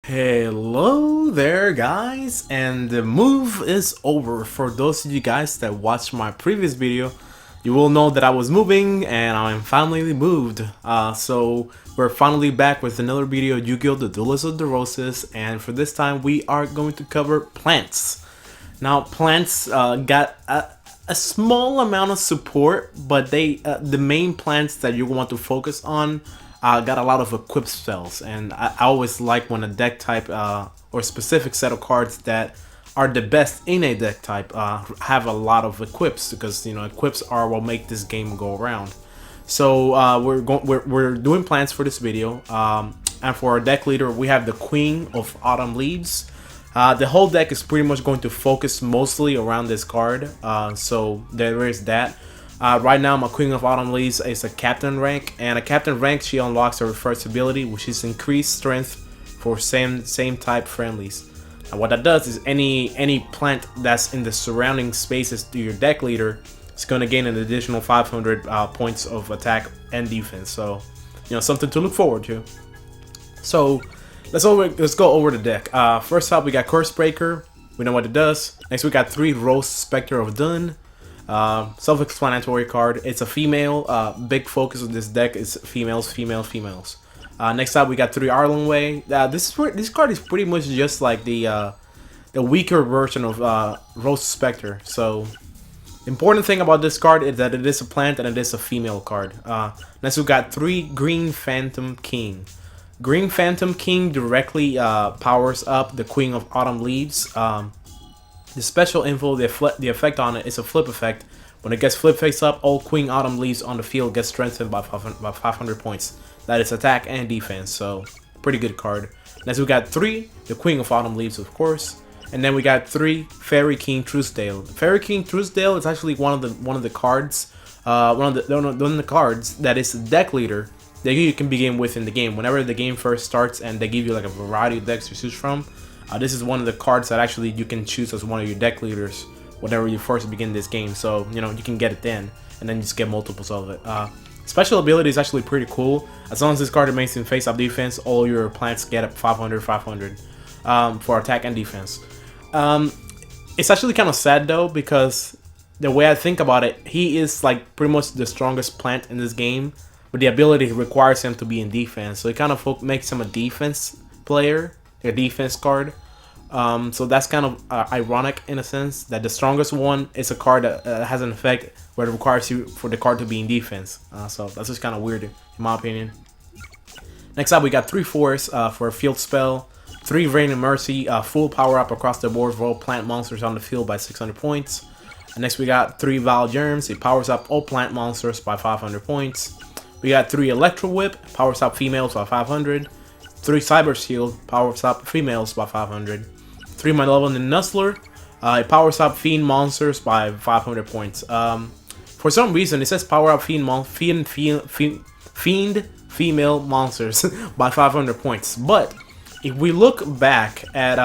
Hello there guys, and the move is over. For those of you guys that watched my previous video, you will know that I was moving and I'm finally moved. So we're finally back with another video, Yugioh The Duelists of the Roses, and for this time we are going to cover plants. Now plants got a small amount of support, but they the main plants that you want to focus on got a lot of equip spells, and I always like when a deck type or specific set of cards that are the best in a deck type have a lot of equips, because you know equips are what make this game go around. So we're doing plans for this video, and for our deck leader we have the Queen of Autumn Leaves. The whole deck is pretty much going to focus mostly around this card, so there is that. Right now, my Queen of Autumn Leaves is a captain rank, and a captain rank she unlocks her first ability, which is increased strength for same type friendlies. And what that does is any plant that's in the surrounding spaces to your deck leader is going to gain an additional 500 points of attack and defense. So, you know, something to look forward to. So let's go over the deck. First up, we got Curse Breaker. We know what it does. Next, we got 3 Rose Spectre of Dun. Self-explanatory card. It's a female. Big focus of this deck is females. Next up, we got 3 Arlen Way. This card is pretty much just like the weaker version of Rose Spectre. So, important thing about this card is that it is a plant and it is a female card. Next, we got 3 Green Phantom King. Green Phantom King directly powers up the Queen of Autumn Leaves. The special info, the effect on it is a flip effect. When it gets flip face up, all Queen Autumn Leaves on the field get strengthened by 500 points. That is attack and defense, so pretty good card. Next we got 3, the Queen of Autumn Leaves, of course, and then we got 3 Fairy King Truesdale. Fairy King Truesdale is actually one of the cards, one of the cards that is the deck leader that you can begin with in the game. Whenever the game first starts and they give you like a variety of decks to choose from. This is one of the cards that actually you can choose as one of your deck leaders whenever you first begin this game. So, you know, you can get it then, and then just get multiples of it. Special ability is actually pretty cool. As long as this card remains in face-up defense, all your plants get up 500 for attack and defense. It's actually kind of sad though, because the way I think about it, he is like pretty much the strongest plant in this game, but the ability requires him to be in defense. So it kind of makes him a defense player. A defense card, so that's kind of ironic in a sense that the strongest one is a card that has an effect where it requires you for the card to be in defense. So that's just kind of weird in my opinion. Next up, we got 3 forests for a field spell, 3 Rain and Mercy, full power up across the board for all plant monsters on the field by 600 points. And next we got 3 Vile Germs, it powers up all plant monsters by 500 points. We got 3 Electro Whip, powers up females by 500. 3 Cyber Shield, powers up females by 500. 3 Malevolent Nuzzler, it powers up fiend monsters by 500 points. For some reason, it says power up fiend female monsters by 500 points. But if we look back at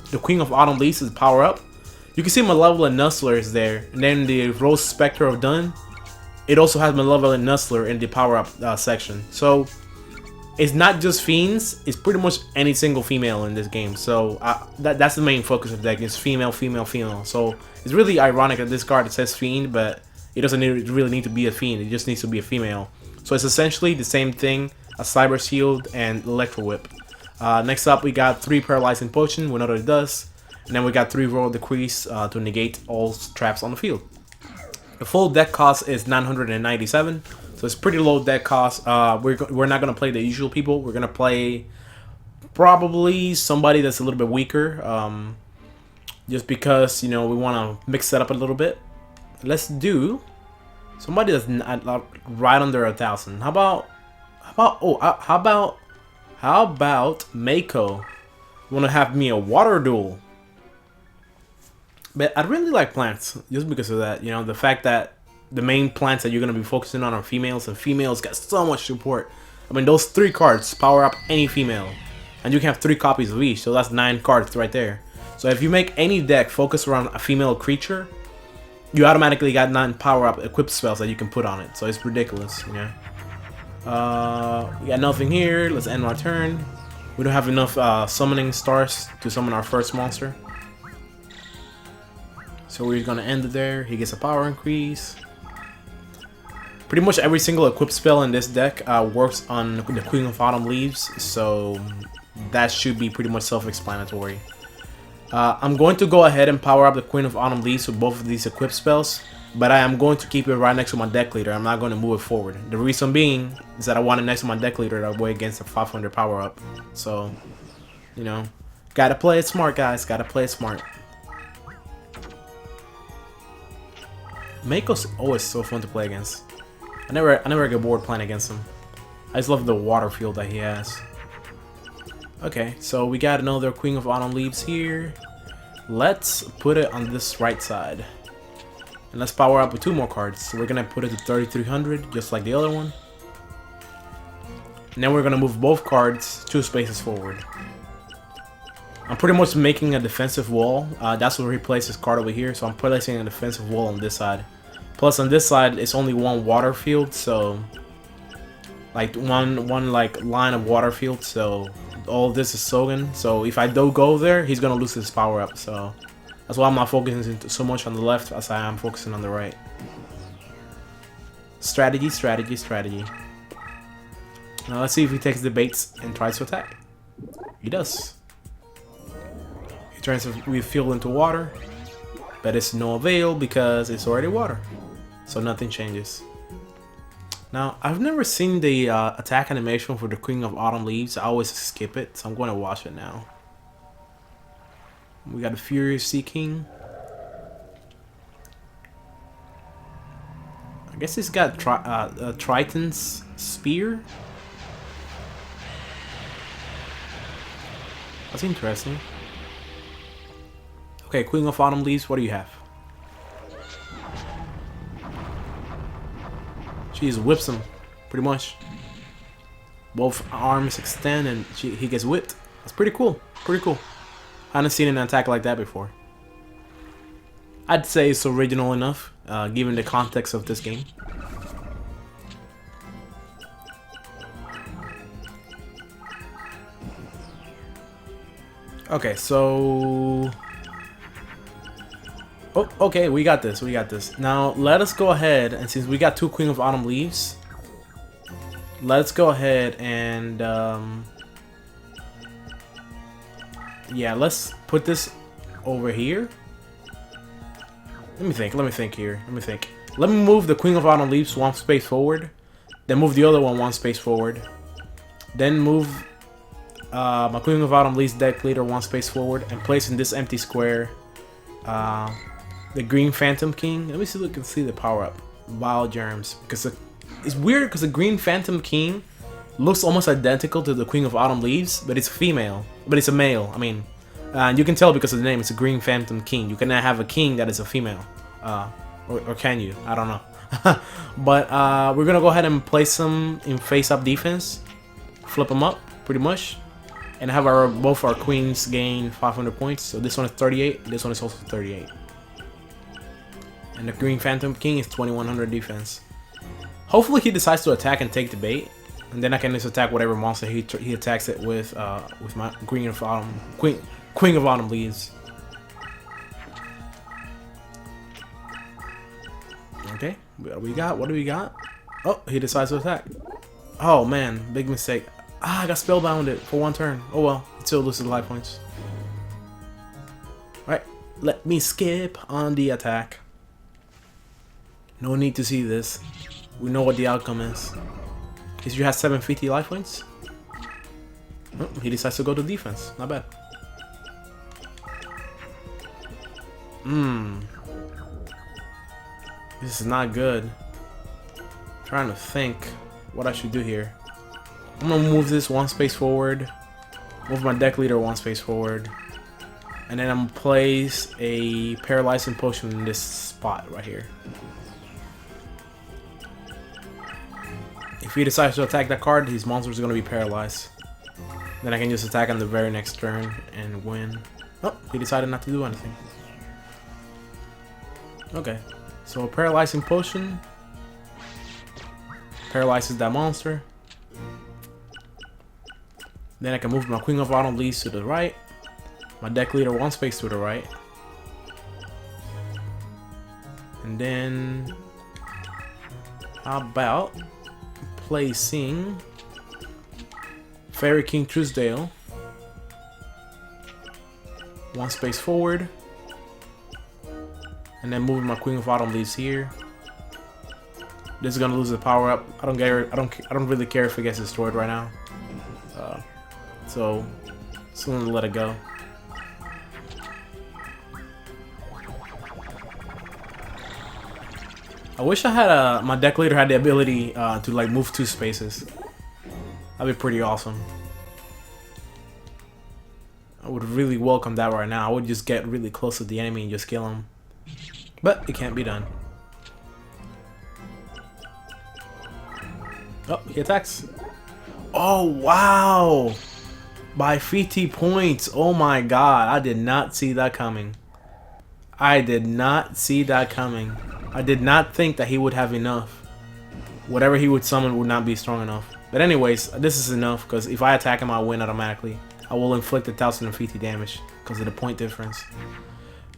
the Queen of Autumn Leaves' power up, you can see Malevolent Nuzzler is there, and then the Rose Spectre of Dun, it also has Malevolent Nuzzler in the power up section. So it's not just fiends, it's pretty much any single female in this game. So that's the main focus of the deck, is female. So it's really ironic that this card says fiend, but it doesn't really need to be a fiend, it just needs to be a female. So it's essentially the same thing as Cyber Shield and Electro Whip. Next up, we got 3 Paralyzing Potion, we know what it does. And then we got 3 Royal Decrees to negate all traps on the field. The full deck cost is 997. So it's pretty low deck cost. We're not going to play the usual people. We're going to play probably somebody that's a little bit weaker. Just because, you know, we want to mix it up a little bit. Let's do somebody that's right under 1,000. How about Mako? You want to have me a water duel? But I really like plants just because of that. You know, the fact that the main plants that you're going to be focusing on are females, and females got so much support. I mean, those 3 cards power up any female, and you can have 3 copies of each, so that's 9 cards right there. So if you make any deck focus around a female creature, you automatically got 9 power up equipped spells that you can put on it. So it's ridiculous, you know. We got nothing here. Let's end our turn. We don't have enough summoning stars to summon our first monster. So we're gonna end it there. He gets a power increase. Pretty much every single equipped spell in this deck works on the Queen of Autumn Leaves, so that should be pretty much self-explanatory. I'm going to go ahead and power up the Queen of Autumn Leaves with both of these equipped spells, but I am going to keep it right next to my deck leader. I'm not going to move it forward. The reason being is that I want it next to my deck leader that way against a 500 power up. So, you know, gotta play it smart, guys. Gotta play it smart. Mako's always so fun to play against. I never get bored playing against him. I just love the water field that he has. Okay, so we got another Queen of Autumn Leaves here. Let's put it on this right side. And let's power up with 2 more cards. So we're gonna put it to 3300, just like the other one. And then we're gonna move both cards 2 spaces forward. I'm pretty much making a defensive wall. That's where he places his card over here. So I'm placing a defensive wall on this side. Plus on this side, it's only 1 water field, so like one like line of water field. So all of this is Sogan. So if I do go there, he's gonna lose his power up. So that's why I'm not focusing so much on the left as I am focusing on the right. Strategy, strategy, strategy. Now let's see if he takes the baits and tries to attack. He does. He turns the field into water, but it's no avail because it's already water. So nothing changes. Now, I've never seen the attack animation for the Queen of Autumn Leaves. I always skip it, so I'm going to watch it now. We got a Furious Sea King. I guess he's got Triton's Spear. That's interesting. Okay, Queen of Autumn Leaves, what do you have? She just whips him, pretty much. Both arms extend and he gets whipped. That's pretty cool. Pretty cool. I haven't seen an attack like that before. I'd say it's original enough, given the context of this game. Okay, so... Oh, okay, we got this, we got this. Now, let us go ahead, and since we got 2 Queen of Autumn Leaves, let's go ahead and, yeah, let's put this over here. Let me think here, Let me move the Queen of Autumn Leaves 1 space forward, then move the other one 1 space forward, then move my Queen of Autumn Leaves deck leader 1 space forward, and place in this empty square, the Green Phantom King. Let me see if we can see the power up. Wild Germs. Because it's weird because the Green Phantom King looks almost identical to the Queen of Autumn Leaves, but it's a female. But it's a male. I mean, you can tell because of the name. It's a Green Phantom King. You cannot have a king that is a female. Or can you? I don't know. But we're going to go ahead and place them in face-up defense. Flip them up, pretty much. And have both our queens gain 500 points. So this one is 38. This one is also 38. And the Green Phantom King is 2100 defense. Hopefully he decides to attack and take the bait, and then I can just attack whatever monster he attacks it with my Queen of Autumn Leaves. Okay, what do we got? Oh, he decides to attack. Oh man, big mistake. Ah, I got spellbounded for 1 turn. Oh well, it still loses life points. Alright, let me skip on the attack. No need to see this. We know what the outcome is. Because you have 750 life points. Oh, he decides to go to defense. Not bad. This is not good. I'm trying to think what I should do here. I'm gonna move this 1 space forward. Move my deck leader 1 space forward. And then I'm gonna place a paralyzing potion in this spot right here. If he decides to attack that card, his monster is going to be paralyzed. Then I can just attack on the very next turn and win. Oh, he decided not to do anything. Okay, so a paralyzing potion paralyzes that monster. Then I can move my Queen of Autumn Leaves to the right. My deck leader 1 space to the right. And then how about placing Fairy King Truesdale 1 space forward. And then moving my Queen of Autumn Leaves here. This is gonna lose the power up. I don't really care if it gets destroyed right now. So just gonna let it go. I wish I had my deck leader had the ability to like move 2 spaces. That'd be pretty awesome. I would really welcome that right now. I would just get really close to the enemy and just kill him. But it can't be done. Oh, he attacks. Oh, wow. By 50 points. Oh my god. I did not see that coming. I did not see that coming. I did not think that he would have enough. Whatever he would summon would not be strong enough. But anyways, this is enough because if I attack him, I win automatically. I will inflict 1,050 damage because of the point difference.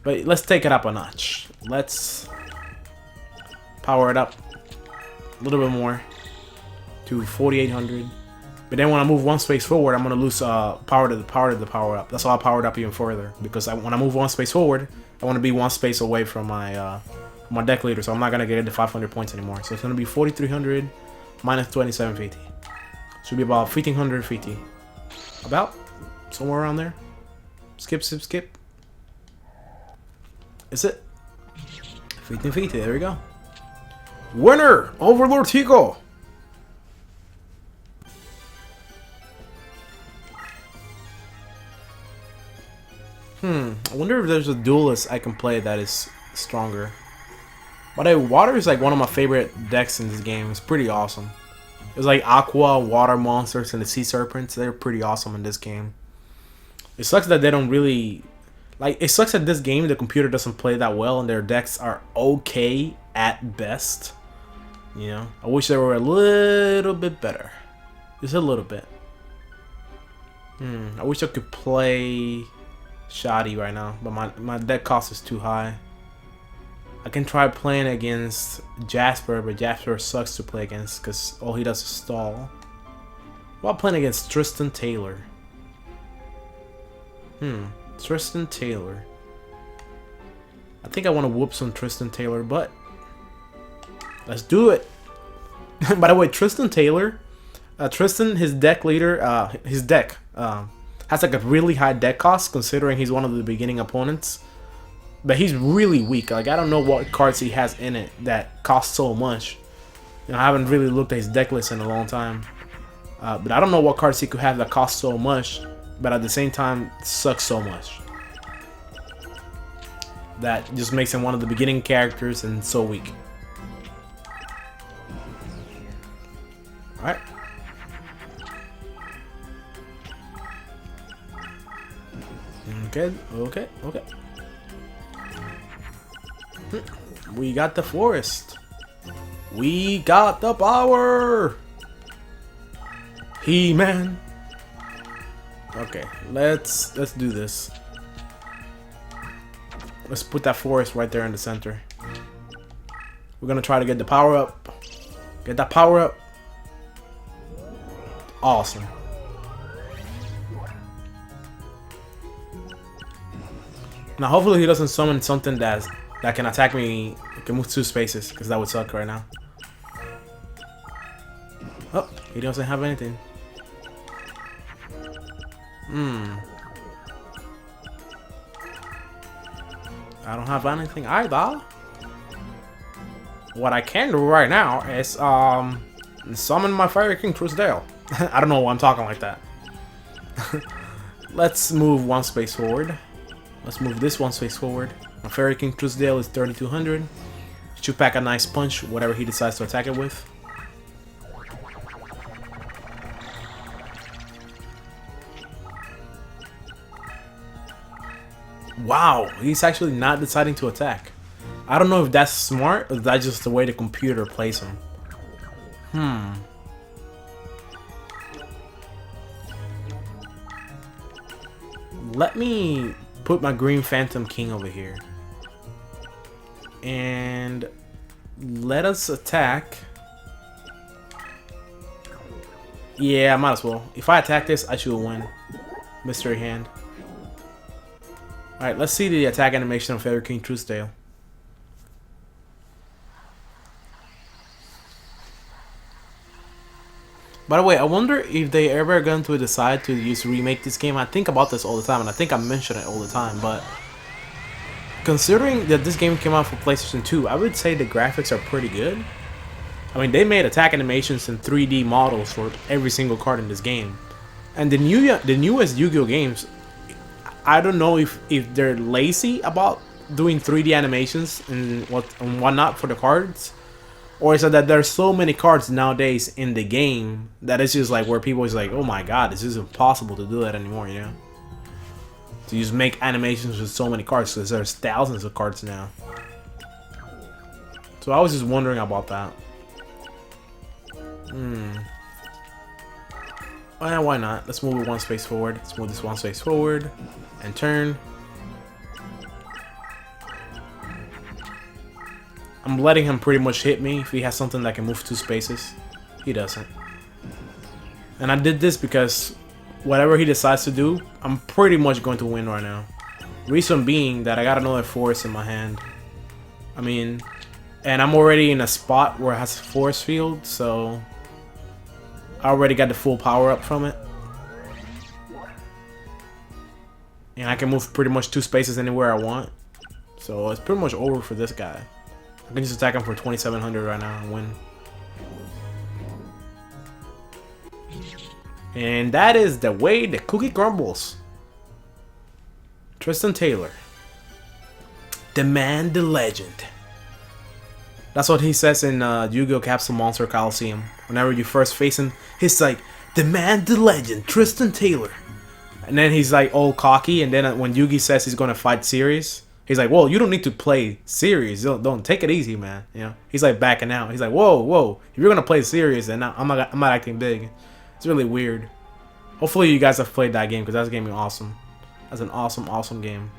But let's take it up a notch. Let's power it up a little bit more to 4,800. But then when I move 1 space forward, I'm gonna lose power to the power up. That's why I powered up even further because when I move 1 space forward, I want to be 1 space away from my my deck leader, so I'm not gonna get the 500 points anymore. So it's gonna be 4,300 minus 2,750. Should be about 1,550. About somewhere around there. Skip, skip, skip. Is it? 1,550. There we go. Winner, Underlordtico. I wonder if there's a duelist I can play that is stronger. By the way, water is like one of my favorite decks in this game. It's pretty awesome. It's like aqua, water monsters, and the sea serpents. They're pretty awesome in this game. It sucks that they don't really... Like, it sucks that this game, the computer doesn't play that well, and their decks are okay at best. You know? I wish they were a little bit better. Just a little bit. I wish I could play Shoddy right now, but my deck cost is too high. I can try playing against Jasper, but Jasper sucks to play against because all he does is stall. What about playing against Tristan Taylor? Tristan Taylor. I think I want to whoop some Tristan Taylor, but let's do it. By the way, Tristan Taylor, his deck leader, his deck has like a really high deck cost considering he's one of the beginning opponents. But he's really weak. Like, I don't know what cards he has in it that cost so much. You know, I haven't really looked at his deck list in a long time. But I don't know what cards he could have that cost so much, but at the same time suck so much. That just makes him one of the beginning characters and so weak. Alright. Okay, okay, okay. We got the forest. We got the power. He-Man. Okay, let's do this. Let's put that forest right there in the center. We're gonna try to get the power up. Get that power up. Awesome. Now hopefully he doesn't summon something that can attack me. It can move 2 spaces, because that would suck right now. Oh, he doesn't have anything. I don't have anything either. What I can do right now is summon my Fire King Truesdale. I don't know why I'm talking like that. Let's move 1 space forward. Let's move this 1 space forward. My Fairy King Truesdale is 3,200. Should pack a nice punch, whatever he decides to attack it with. Wow, he's actually not deciding to attack. I don't know if that's smart or if that's just the way the computer plays him. let me put my Green Phantom King over here. And let us attack. Yeah, I might as well. If I attack this, I should win. Mystery Hand. Alright, let's see the attack animation of Feather King Truesdale. By the way, I wonder if they ever going to decide to remake this game. I think about this all the time, and I think I mention it all the time, but considering that this game came out for PlayStation 2, I would say the graphics are pretty good. I mean, they made attack animations and 3D models for every single card in this game. And the newest Yu-Gi-Oh games, I don't know if they're lazy about doing 3D animations and whatnot for the cards, or is it that there's so many cards nowadays in the game that it's just like where people is like, oh my god, it's just impossible to do that anymore, you know? To just make animations with so many cards, because there's thousands of cards now. So I was just wondering about that. Well, why not? Let's move it one space forward. Let's move this one space forward and turn. I'm letting him pretty much hit me if he has something that can move 2 spaces. He doesn't. And I did this because whatever he decides to do, I'm pretty much going to win right now. Reason being that I got another force in my hand. I mean, and I'm already in a spot where it has a force field, so I already got the full power up from it. And I can move pretty much 2 spaces anywhere I want. So it's pretty much over for this guy. I can just attack him for 2,700 right now and win. And that is the way the cookie crumbles. Tristan Taylor. The man, the legend. That's what he says in Yu-Gi-Oh! Capsule Monster Coliseum. Whenever you first face him, he's like, the man, the legend, Tristan Taylor. And then he's like all cocky, and then when Yugi says he's gonna fight Sirius, he's like, well, you don't need to play Sirius. Don't take it easy, man. You know, he's like backing out. He's like, whoa. If you're gonna play Sirius, then I'm not acting big. It's really weird. Hopefully you guys have played that game, because that's game awesome. That's an awesome game.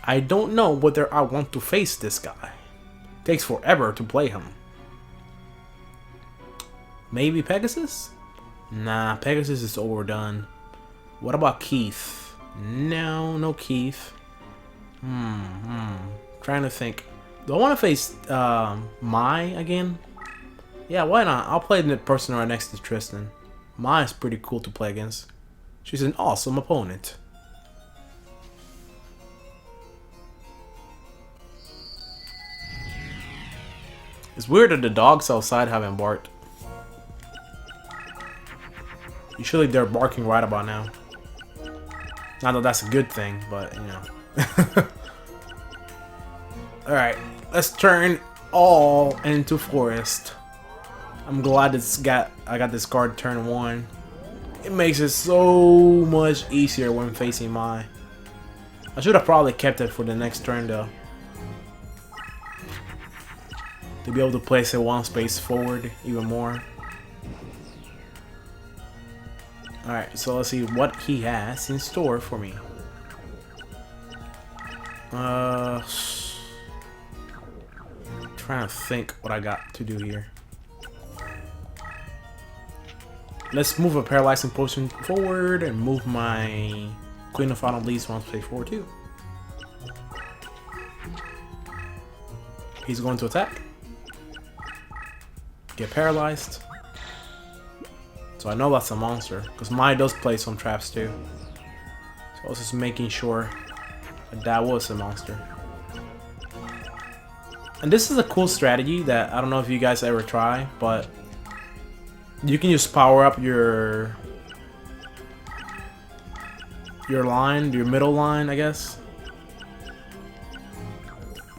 I don't know whether I want to face this guy. Takes forever to play him. Maybe Pegasus? Nah, Pegasus is overdone. What about Keith? No Keith. Trying to think. Do I want to face Mai again? Yeah, why not? I'll play the person right next to Tristan. Mai is pretty cool to play against. She's an awesome opponent. It's weird that the dogs outside haven't barked. Usually they're barking right about now. Not that that's a good thing, but you know. Alright, let's turn all into forest. I'm glad I got this card turn 1. It makes it so much easier when facing Mai. I should have probably kept it for the next turn though. To be able to place it 1 space forward even more. Alright, so let's see what he has in store for me. Trying to think what I got to do here. Let's move a paralyzing potion forward and move my Queen of Autumn Leaves 1 space forward too. He's going to attack. Get paralyzed. So I know that's a monster, because Mai does play some traps too. So I was just making sure that was a monster. And this is a cool strategy that I don't know if you guys ever try, but you can just power up your line, your middle line, I guess.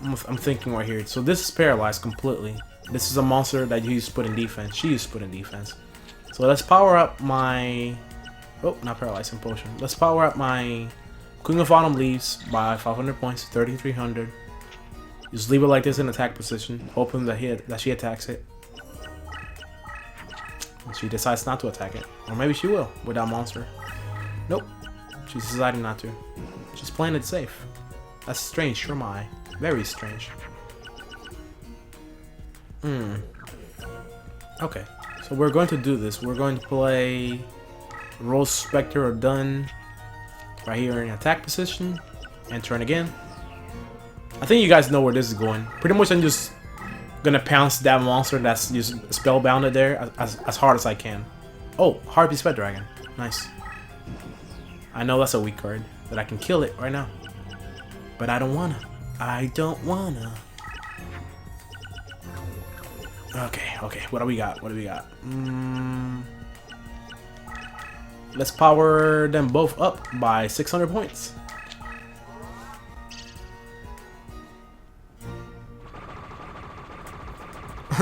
I'm thinking right here. So this is paralyzed completely. This is a monster that you used to put in defense. She used to put in defense. So let's power up my... Oh, not paralyzing potion. Let's power up my Queen of Autumn Leaves by 500 points to 3,300. Just leave it like this in attack position, hoping that she attacks it. And she decides not to attack it. Or maybe she will with that monster. Nope. She's deciding not to. She's playing it safe. That's strange, sure my. Very strange. Okay, so we're going to do this. We're going to play Rose, Spectre, or Dun right here in attack position. And turn again. I think you guys know where this is going. Pretty much I'm just gonna pounce that monster that's just spellbounded there as hard as I can. Oh, Harpy Sped Dragon. Nice. I know that's a weak card, but I can kill it right now. But I don't wanna. I don't wanna. Okay, okay. What do we got? What do we got? Let's power them both up by 600 points.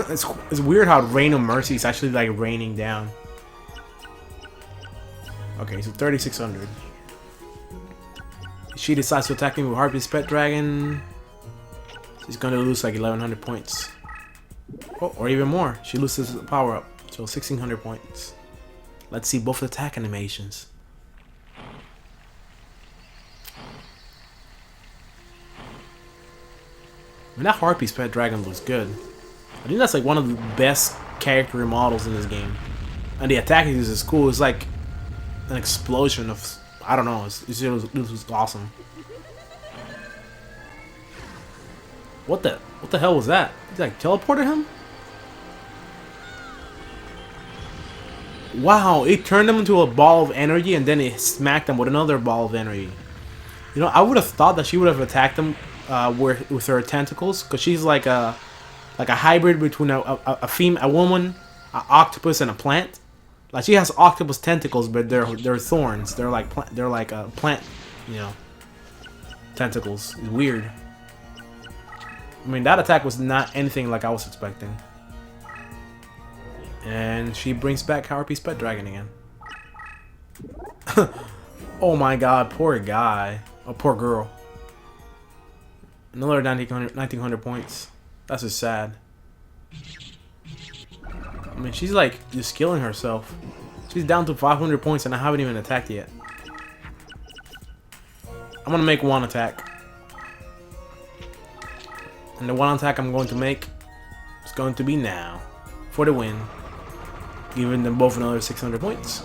It's weird how Rain of Mercy is actually like raining down. Okay, so 3600. She decides to attack me with Harpy's Pet Dragon. She's gonna lose like 1100 points. Oh, or even more. She loses the power up, so 1600 points. Let's see both attack animations. I mean, that Harpy's Pet Dragon looks good. I think that's like one of the best character models in this game. And the attack is cool. It's like an explosion of, I don't know, it was awesome. What the hell was that? Did like teleported him? Wow, it turned him into a ball of energy and then it smacked him with another ball of energy. You know, I would have thought that she would have attacked him with her tentacles, because she's like a hybrid between a woman, an octopus, and a plant. Like she has octopus tentacles, but they're thorns. They're like a plant, you know, tentacles. It's weird. I mean, that attack was not anything like I was expecting. And she brings back Harpy's Pet Dragon again. Oh my god, poor guy. Oh, poor girl. Another 1900 points. That's just sad. I mean, she's like just killing herself. She's down to 500 points and I haven't even attacked yet. I'm gonna make one attack. And the one attack I'm going to make is going to be now. For the win. Giving them both another 600 points.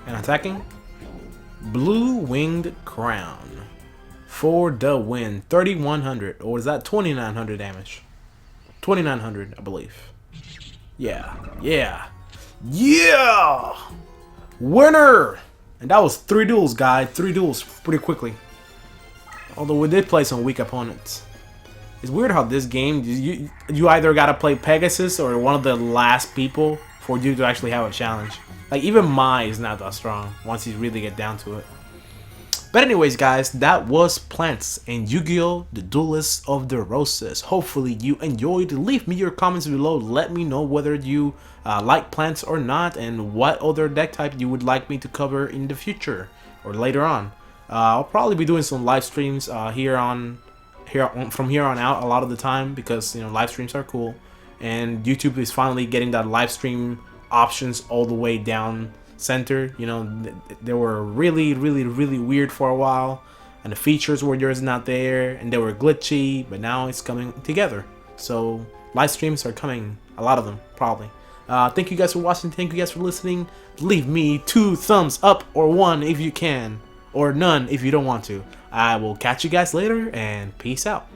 And attacking. Blue Winged Crown. For the win. 3100. Or is that 2900 damage? 2900, I believe. Yeah. Yeah. Yeah! Winner! And that was 3 duels, guys. 3 duels pretty quickly. Although we did play some weak opponents. It's weird how this game, you either gotta play Pegasus or one of the last people for you to actually have a challenge. Like, even Mai is not that strong once you really get down to it. But anyways, guys, that was Plants and Yu-Gi-Oh! The Duelists of the Roses. Hopefully you enjoyed. Leave me your comments below. Let me know whether you like Plants or not, and what other deck type you would like me to cover in the future or later on. I'll probably be doing some live streams from here on out a lot of the time, because, you know, live streams are cool, and YouTube is finally getting that live stream options all the way down center. You know, they were really weird for a while, and the features were just not there, and they were glitchy, but now it's coming together. So live streams are coming, a lot of them probably. Thank you guys for watching. Thank you guys for listening. Leave me 2 thumbs up, or 1 if you can, or none if you don't want to. I will catch you guys later, and peace out.